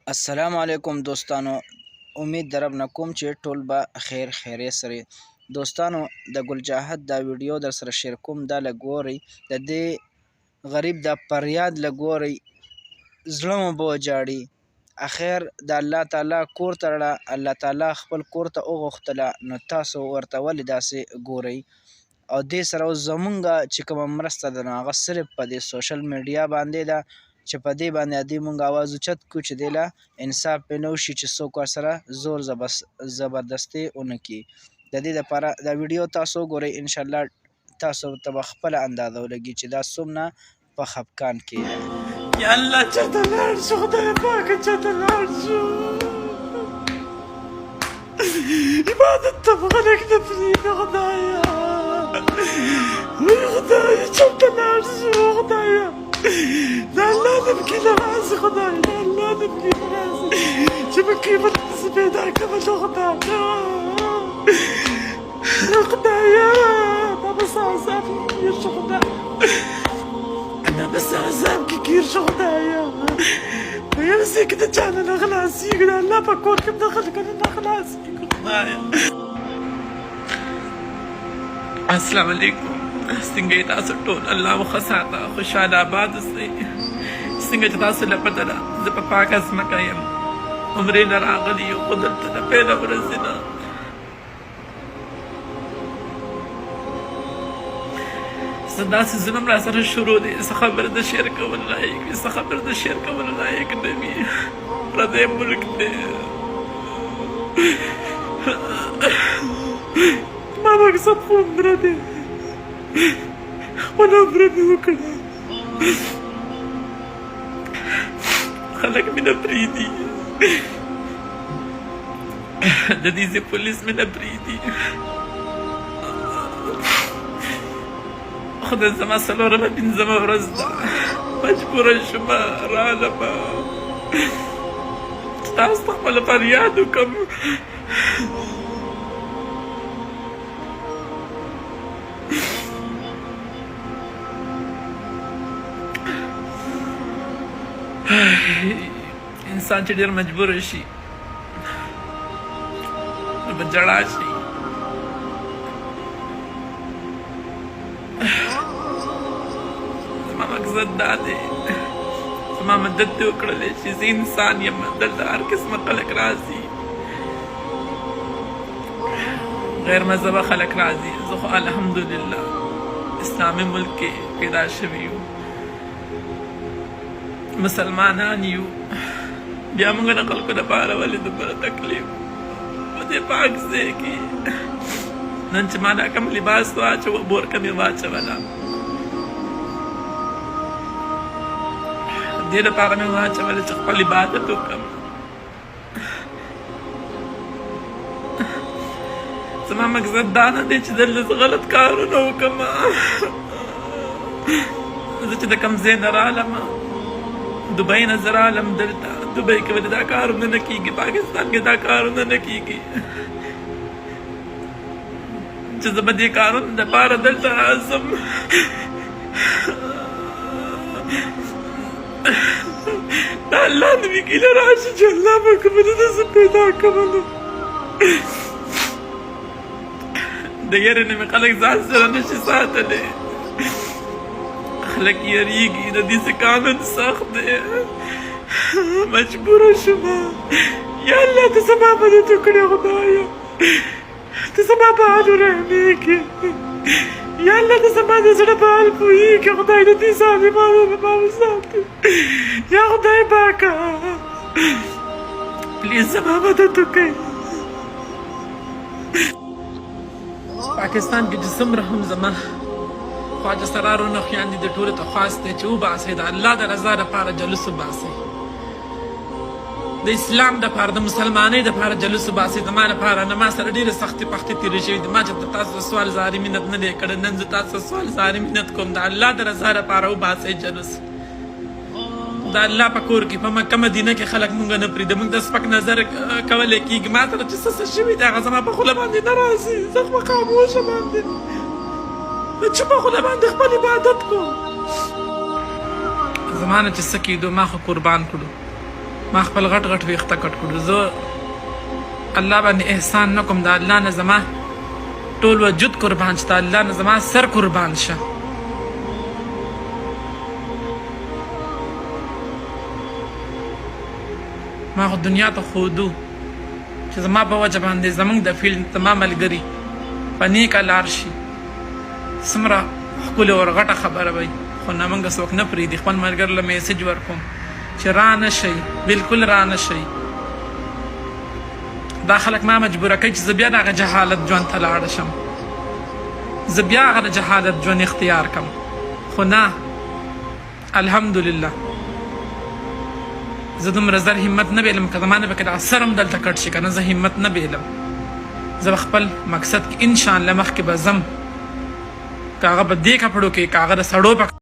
السلام علیکم دوستانو، امید در رب نه کوم چې ټول به خیر خیریت سره. دوستانو د ګل جاهد دا ویډیو در سره شیر کوم، دا لګورئ د دې غریب د فریاد لګورئ، زړه مو به وجاړي. اخر د الله تعالی کور ته رړه، الله تعالی خپل کور ته وغوښتله، نو تاسو ورته ولې داسې ګورئ؟ او دې سره اوس زمونږ چې کومه مرسته ده نو هغه صرف په دې سوشل میډیا باندې ده چې په دې باندې دې مونږ اواز اوچت کړو چې دې له انصاف پې نه وشي چې څوک ورسره زور زبردستي ونه کړي. د دې دپاره دا ویډیو تاسو وګورئ، انشاءالله تاسو ته به خپله اندازه ولګي چې دا څومره په خفګان کې. یا الله چېرته لاړ شو، خدای پاکه چېرته لاړ شو، عبادت ته به خلک نه پرېږده خدایه، وای خدایه چېرته لاړ شو خدایه، د الله نمکې له راسه خدایه، د الله نمکې له راسه چې مکې به داسې پیدا کړمه نو خدایه، خدایه دا به ستا عذاب کې ګیر شو خدایه، دا به ستا عذاب کې ګیر شو خدایه، په یو ځای کې د چا نه نه خلاصېږي، د الله په کور کې هم د خلکو نه نه خلاصېږي خدایه. السلام علیکم، څنګه یې تاسو ټول؟ الله مو ښه ساته، خوشحاله آباد اوسئ. څنګه چې تاسو له پته ده زه په پاکه ځمکه یم، عمرې نه راغلي یو، خو دلته د پیله ورځې نه څه داسې ظلم را سره شروع دی، څه خبر د شعر کول لایق وي، څه خبر د شعر کول لایق نه وي، پردی ملک دی. ما مقصد خو عمره دی، خپله عمره مې وکړه، خلک مې نه پرېږدي، د دې ځای پولیس مې نه پرېږدي، خدای زما څلورمه پنځمه ورځ ده، مجبوره شومه رالمه چې تاسو ته خپله فریاد وکړم. انسان چې ډېر مجبوره شي نو به ژړا شي. زما مقصد دا دی، زما مدد دې وکړلی چې زه انسان یم، دلته هر قسمه خلک راځي، غیر مذهبه خلک راځي، زه خو الحمدلله اسلامي ملک کې پیدا شوي یو، مسلمانان یو، بیا موږ د خلکو دپاره ولې دومره تکلیف په دې پاک ځای کې. نن چې ما دا کوم لباس واچوه، بورکه مې واچوله، دې دپاره مې واچوله چې خپل عبادت وکړم. زما مقصد دا نه دی چې دلته زه غلط کارونه وکړم، زه چې د کوم ځای نه رالم، دوبۍ نه زه رالم دلته، دوبۍ کې ولې دا کارونه نه کېږي، پاکستان کې دا کارونه نه کېږي، چې زه به دې کارونو دپاره دلته راځم. د الله نبي کیله راشي چې الله به کومه داسې پیدا کړمه نو د یارې نه مې خلک ځان سره نشي ساتلی، خلک یریږي، د دې څه قانون سخت دی، مجبوره شومه. یا الله ته زما مدد وکړې خدایه، ته زما په حال ورحمېږې، یا الله ته زما د زړه په حال پوهېږې خدای، د دې ظالمانو نه ما وساتې، یا خدای پاکه پلیز زما مدد وکړئ. پاکستان کې چې څومره هم زما خواجه سرارونه خویان دي، د ټولو ته خواست دی چې وباسئ، د الله د رضا دپاره جلوس وباسئ، د اسلام دپاره، د مسلمانۍ دپاره جلوس وباسئ. زما لپاره نه، ما سره ډېرې سختې پختې تېرې شوي دي، ما چې تاسو ته سوال زاري منت نه دی کړی، نن زه تاسو ته سوال زاري منت کوم، د الله د رضا دپاره وباسئ جلوس. د الله په کور کې په مکه مدینه کې خلک مونږ نه پرېږده، مونږ د سپک نظر کولی کېږي، ما سره چې څه شوي دي هغه زما په خوله باندې نه راځي، زه خو به خاموشه باندې چې په خوله باندې خپل عبادت کوم. زما نه چې څه کېدو ما خو قربان کړو، ما خپل غټ غټ ویښته کټ کړو. زه الله باندې احسان نه کوم، د الله نه زما ټول وجود قربان شه، د الله نه زما سر قربان شه. ما خو دنیا ته ښودو چې زما په وجه باندې زموږ د فیلډ زما ملګري په نیکه لار شي. څومره ښکلې ورغټه خبره وي، خو نه موږ څوک نه پرېږدي. خپل ملګرو له میسج ورکوم چې را نه شئ، بلکل را نه شئ. دا خلک ما مجبوره کوي چې زه بیا دغه جهالت ژوند ته لاړه شم، زه بیا هغه جهالت ژوند اختیار کړم. خو نه، الحمدلله زه دومره زر همت نه بیلم که زما نه به که دا سر هم دلته کټ شي که نه، زه همت نه بیلم. زه به خپل مقصد کې انشاءالله مخکې به ځم، که هغه په دې کپړو کې، که هغه د سړو په